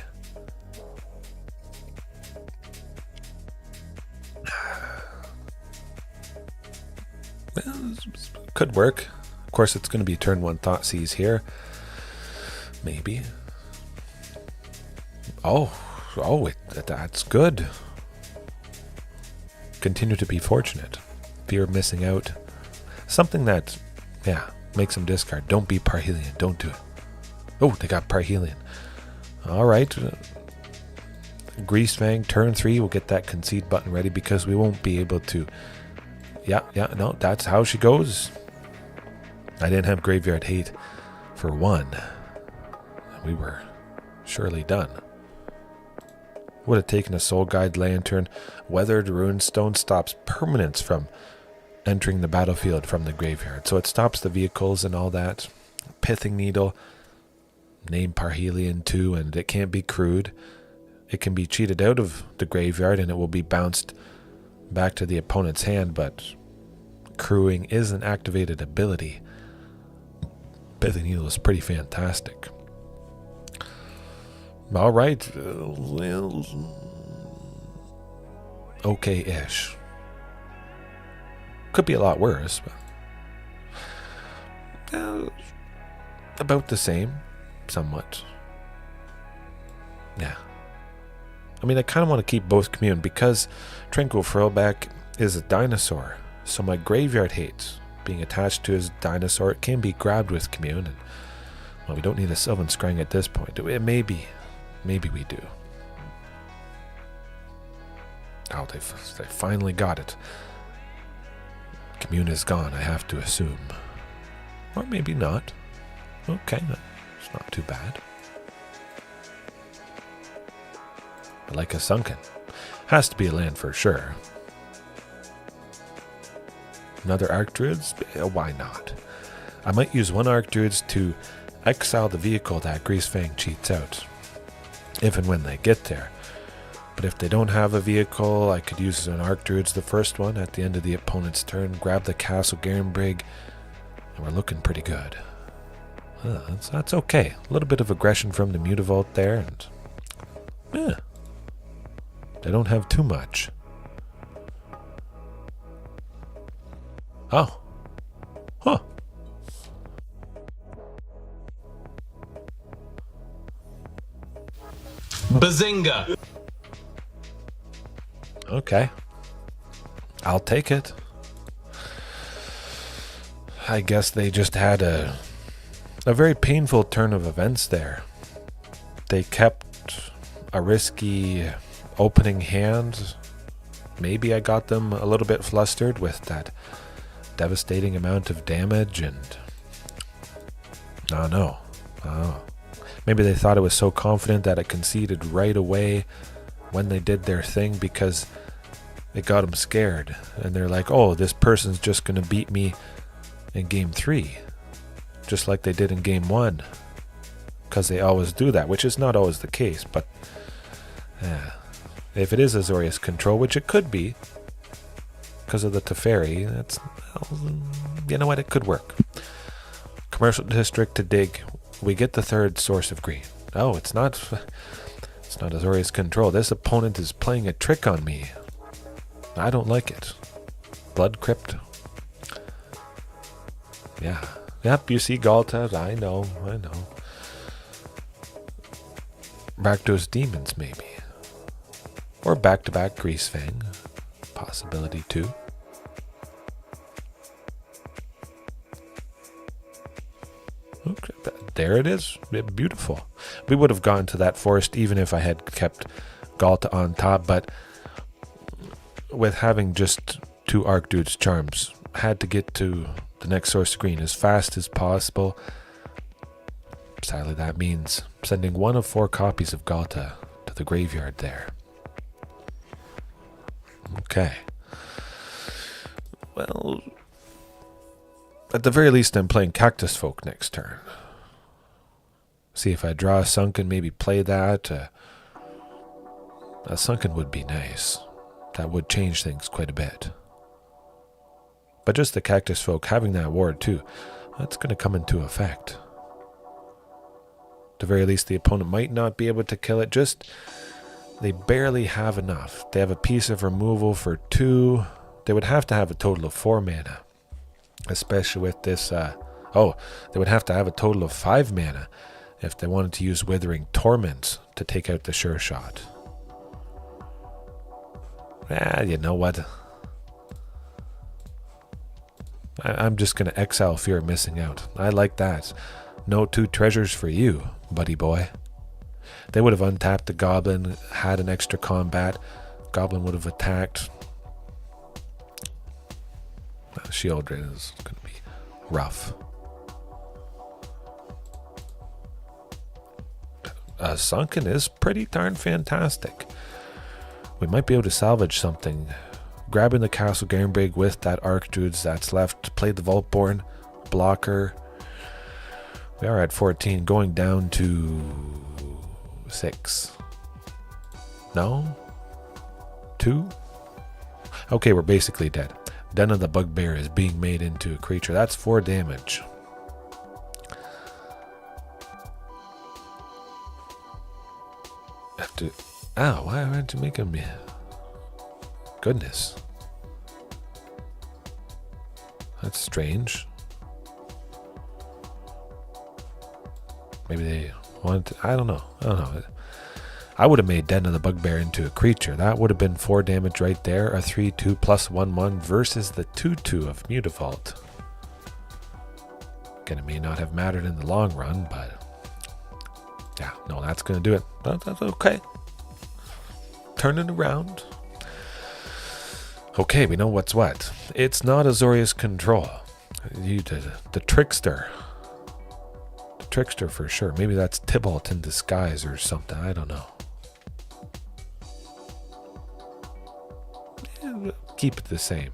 Well, could work. Of course, it's going to be turn 1 Thoughtseize here. Maybe. That's good. Continue to be fortunate. Fear of missing out. Something that, makes them discard. Don't be Parhelion. Don't do it. Oh, they got Parhelion. Alright. Greasefang, turn 3, we'll get that concede button ready because we won't be able to... No, that's how she goes. I didn't have Graveyard Hate for 1. We were surely done. Would have taken a Soul Guide Lantern. Weathered Runestone stops permanents from entering the battlefield from the graveyard. So it stops the vehicles and all that. Pithing Needle. Name Parhelion 2, and it can't be crewed. It can be cheated out of the graveyard and it will be bounced back to the opponent's hand, but crewing is an activated ability. Pithing Needle is pretty fantastic. Alright. Okay-ish. Could be a lot worse, but about the same, somewhat. Yeah. I mean, I kind of want to keep both Commune because Tranquil Frillback is a dinosaur, so my Graveyard Hate being attached to his dinosaur, it can be grabbed with Commune. And, well, we don't need a Sylvan Scrying at this point. Maybe we do. Oh, they finally got it. Commune is gone, I have to assume. Or maybe not. Okay, it's not too bad. I like a Sunken. Has to be a land for sure. Another Archdruids? Why not? I might use 1 Archdruids to exile the vehicle that Greasefang cheats out. If and when they get there. But if they don't have a vehicle, I could use an Archdruids, the first one, at the end of the opponent's turn, grab the Castle Garenbrig, and we're looking pretty good. That's okay. A little bit of aggression from the Mutavault there, and they don't have too much. Oh. Huh. Bazinga! Okay. I'll take it. I guess they just had a very painful turn of events there. They kept a risky opening hand. Maybe I got them a little bit flustered with that devastating amount of damage, and no. Maybe they thought it was so confident that it conceded right away when they did their thing because it got them scared. And they're like, oh, this person's just going to beat me in game 3. Just like they did in game 1. Because they always do that, which is not always the case. But if it is Azorius Control, which it could be, because of the Teferi, that's, you know what, it could work. Commercial District to dig. We get the 3rd source of green. Oh, it's not Azorius Control. This opponent is playing a trick on me. I don't like it. Blood Crypt. Yeah. Yep, you see Ghalta. I know. Rakdos Demons, maybe. Or back-to-back Greasefang. Possibility too. Okay, there it is. Beautiful. We would have gone to that forest even if I had kept Ghalta on top, but with having just 2 Archdruid's charms, I had to get to the next source screen as fast as possible. Sadly, that means sending 1 of 4 copies of Ghalta to the graveyard there. Okay. Well, at the very least, I'm playing Cactusfolk next turn. See if I draw a Sunken, maybe play that. A Sunken would be nice. That would change things quite a bit. But just the Cactusfolk having that ward too, that's going to come into effect. At the very least, the opponent might not be able to kill it. Just, they barely have enough. They have a piece of removal for 2. They would have to have a total of 4 mana. Especially with this, they would have to have a total of 5 mana if they wanted to use Withering Torment to take out the Sureshot. You know what? I'm just going to exile Fear of Missing Out. I like that. No 2 treasures for you, buddy boy. They would have untapped the Goblin, had an extra combat. Goblin would have attacked. Shield is going to be rough. Sunken is pretty darn fantastic. We might be able to salvage something. Grabbing the Castle Garenbrig with that Archdruid that's left. Play the Vaultborn blocker. We are at 14, going down to 6. No? 2? Okay, we're basically dead. Den of the Bugbear is being made into a creature. That's 4 damage. Have to... Ow, why aren't you making me... Goodness. That's strange. Maybe they wanted to... I don't know. I would have made Den of the Bugbear into a creature. That would have been 4 damage right there. A 3/2 plus 1/1 versus the 2/2 of Mutavault. Again, it may not have mattered in the long run, but... Yeah, no, that's going to do it. That's okay. Turn it around. Okay, we know what's what. It's not Azorius Control. The Trickster. The Trickster for sure. Maybe that's Tybalt in disguise or something. I don't know. Yeah, keep it the same.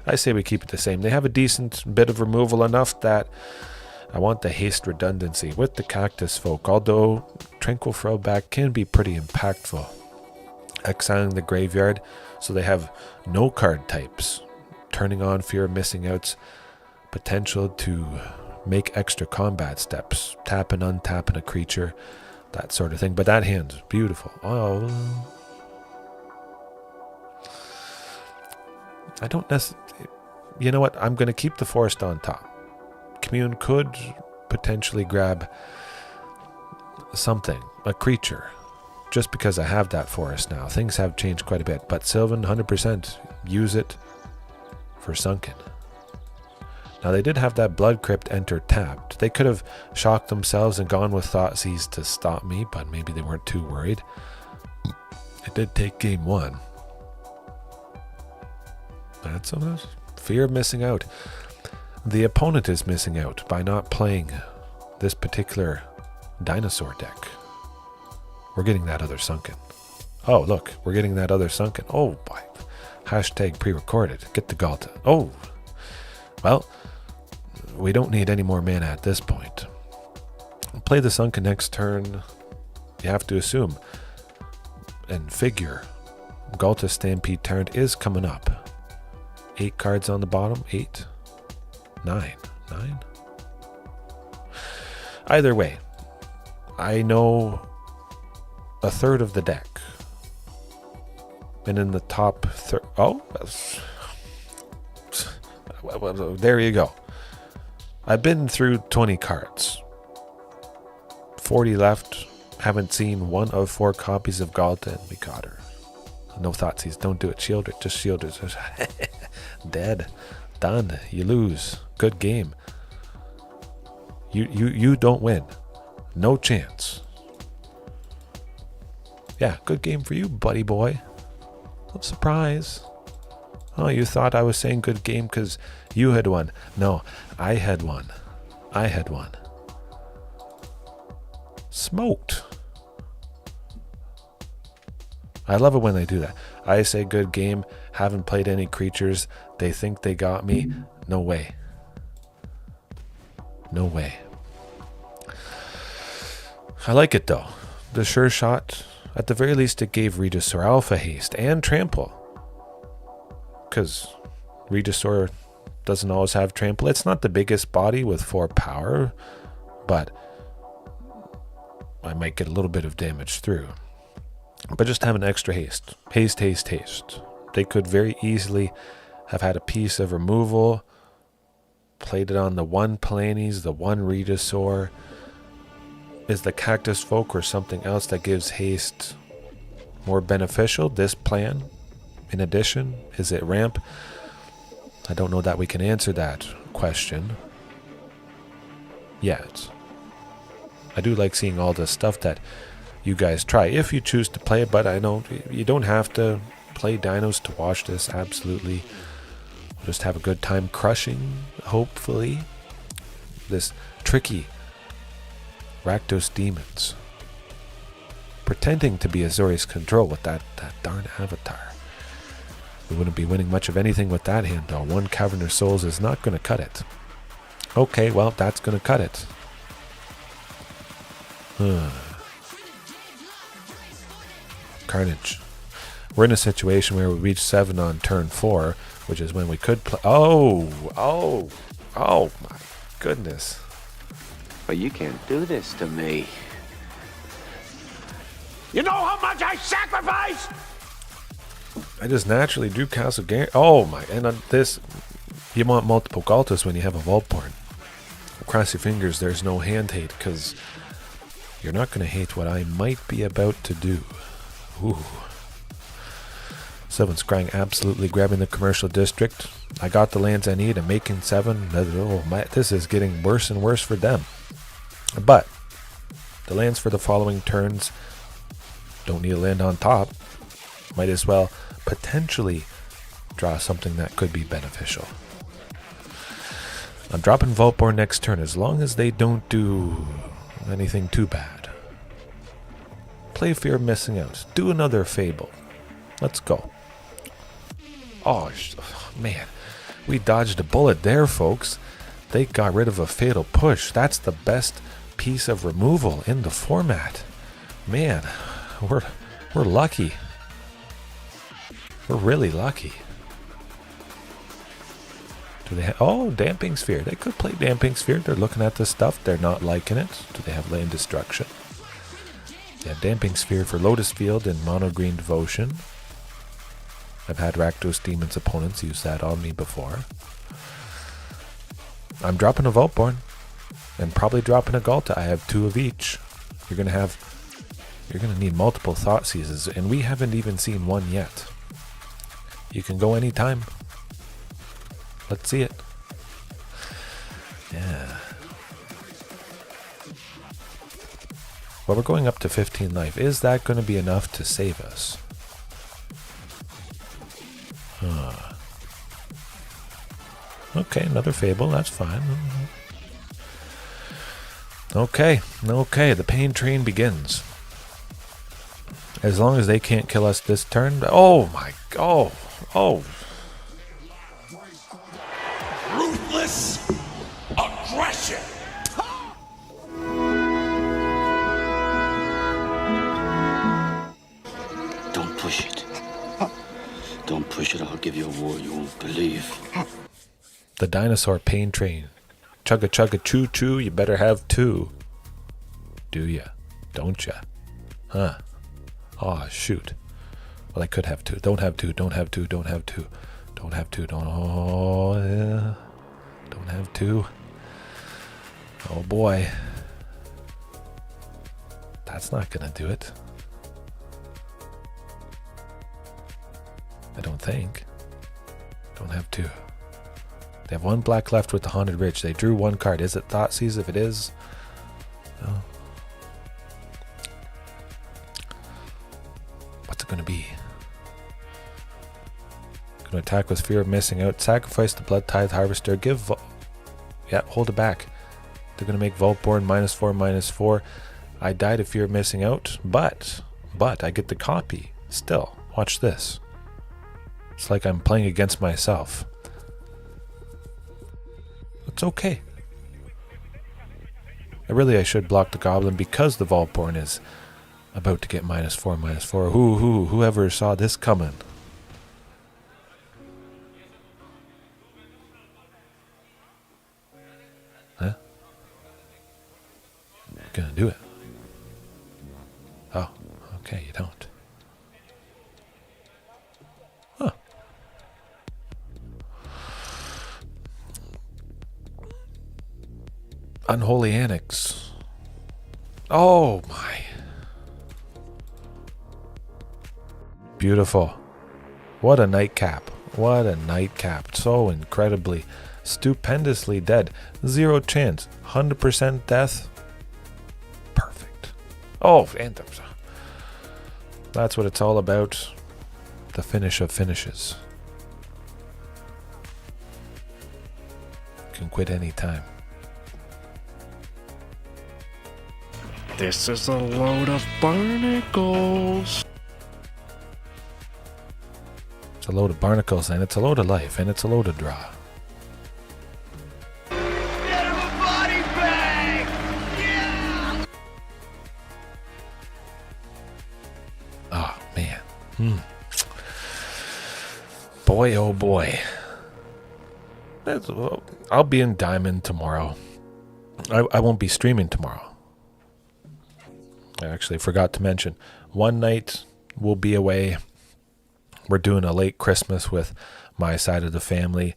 I say we keep it the same. They have a decent bit of removal, enough that I want the haste redundancy with the Cactusfolk, although Tranquil Frillback can be pretty impactful. Exiling the graveyard, so they have no card types. Turning on Fear of Missing Out's potential to make extra combat steps. Tapping, untapping a creature, that sort of thing. But that hand's beautiful. Oh. I don't necessarily... You know what? I'm going to keep the forest on top. Commune could potentially grab something, a creature, just because I have that forest now. Things have changed quite a bit, but Sylvan, 100% use it for Sunken. Now they did have that Blood Crypt enter tapped. They could have shocked themselves and gone with Thoughtseize to stop me, but maybe they weren't too worried. It did take game 1. That's a fear of missing out. The opponent is missing out by not playing this particular dinosaur deck. We're getting that other Sunken. Oh, look, we're getting that other Sunken. Oh, boy. Hashtag pre-recorded. Get the Ghalta. Oh, well, we don't need any more mana at this point. Play the Sunken next turn. You have to assume and figure Ghalta Stampede Tyrant is coming up. 8 cards on the bottom. 8. 9. Either way, I know a third of the deck. And in the top third... Oh, well, there you go. I've been through 20 cards. 40 left. Haven't seen one of 4 copies of Ghalta, and we got her. No thoughtseize. Don't do it. Shield her. Just shield her. Dead. Done. You lose. Good game. You don't win. No chance. Yeah, good game for you, buddy boy. No surprise. Oh, you thought I was saying good game because you had won. No, I had won. I had won. Smoked. I love it when they do that. I say good game, haven't played any creatures, they think they got me. No way. No way. I like it though. The Sureshot, at the very least it gave Regisaur Alpha haste and trample. Because Regisaur doesn't always have trample. It's not the biggest body with 4 power, but I might get a little bit of damage through. But just have an extra haste. Haste, haste, haste. They could very easily have had a piece of removal, played it on the 1 Palanis, the 1 Regisaur. Is the Cactusfolk or something else that gives haste more beneficial? This plan, in addition, is it ramp? I don't know that we can answer that question yet. I do like seeing all the stuff that you guys try, if you choose to play it, but I know you don't have to play Dinos to watch this, absolutely. We'll just have a good time crushing, hopefully, this tricky Rakdos Demons. Pretending to be Azorius Control with that darn avatar. We wouldn't be winning much of anything with that hand, though. 1 Cavern of Souls is not going to cut it. Okay, well, that's going to cut it. Carnage. We're in a situation where we reach 7 on turn 4, which is when we could play. Oh my goodness. But you can't do this to me. You know how much I sacrificed? I just naturally drew Castle Garenbrig. Oh my, and on this, you want multiple Ghaltas when you have a Vaultborn. Cross your fingers there's no hand hate, because you're not going to hate what I might be about to do. Ooh. Sylvan Scrying absolutely grabbing the commercial district. I got the lands I need. I'm making 7. Oh my, this is getting worse and worse for them. But the lands for the following turns don't need a land on top. Might as well potentially draw something that could be beneficial. I'm dropping Vaultborn next turn as long as they don't do anything too bad. Play Fear of Missing Out. Do another Fable. Let's go. Oh, man. We dodged a bullet there, folks. They got rid of a Fatal Push. That's the best piece of removal in the format. Man, we're lucky. We're really lucky. Do they have... Oh, Damping Sphere. They could play Damping Sphere. They're looking at this stuff. They're not liking it. Do they have Land Destruction? Yeah, Damping Sphere for Lotus Field and Mono Green Devotion. I've had Rakdos Demons opponents use that on me before. I'm dropping a Vaultborn. And probably dropping a Ghalta. I have 2 of each. You're gonna need multiple Thought Seizes, and we haven't even seen one yet. You can go anytime. Let's see it. Yeah. Well, we're going up to 15 life. Is that going to be enough to save us? Okay, another Fable. That's fine. Okay, the pain train begins. As long as they can't kill us this turn. Oh my god. Oh. Ruthless aggression. Don't push it. Don't push it. I'll give you a war you won't believe. The dinosaur pain train. Chugga chugga choo choo. You better have 2. Do ya? Don't ya? Huh. Oh, shoot. Well, I could have two. Don't have two. Don't have two. Don't have two. Don't have two. Don't. Oh, yeah. Don't have two. Oh, boy. That's not going to do it. I don't think. Don't have two. They have one black left with the Haunted Ridge. They drew one card. Is it Thoughtseize? If it is, no. What's it going to be? Going to attack with fear of missing out. Sacrifice the Blood Tithe Harvester. Yeah, hold it back. They're going to make Vaultborn -4/-4. I died of fear of missing out, but I get the copy. Still, watch this. It's like I'm playing against myself. It's okay. I should block the Goblin because the Vaultborn is about to get -4/-4. Whoever saw this coming? Huh? Gonna do it. Oh, okay, you don't. Huh. Unholy Annex. Oh my. Beautiful. What a nightcap. What a nightcap. So incredibly, stupendously dead. 0 chance. 100% death. Perfect. Oh, and that's what it's all about. The finish of finishes. Can quit any time. This is a load of barnacles. It's a load of barnacles, and it's a load of life, and it's a load of draw. Get him a body bag! Yeah! Oh, man. Boy, oh boy. I'll be in Diamond tomorrow. I won't be streaming tomorrow. I actually forgot to mention. One night we'll be away. We're doing a late Christmas with my side of the family.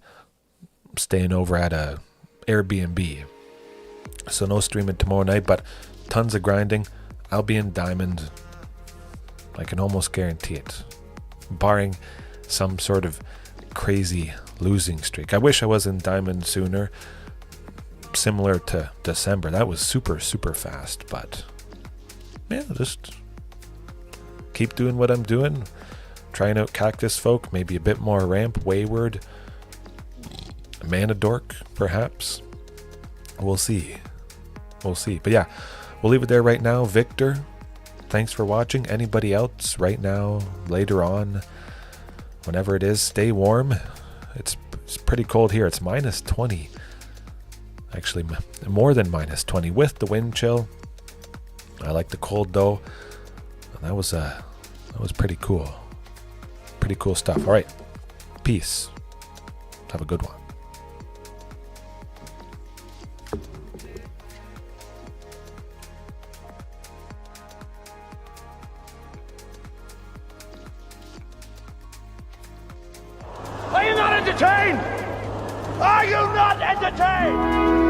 Staying over at a Airbnb. So no streaming tomorrow night, but tons of grinding. I'll be in Diamond. I can almost guarantee it. Barring some sort of crazy losing streak. I wish I was in Diamond sooner. Similar to December. That was super, super fast, but yeah, just keep doing what I'm doing. Trying out Cactusfolk, maybe a bit more ramp, Wayward, Mana Dork, perhaps. We'll see. We'll see. But yeah, we'll leave it there right now. Victor, thanks for watching. Anybody else right now, later on, whenever it is, stay warm. It's pretty cold here. It's -20. Actually, more than -20 with the wind chill. I like the cold though. And that was pretty cool. Pretty cool stuff. All right. Peace. Have a good one. Are you not entertained? Are you not entertained?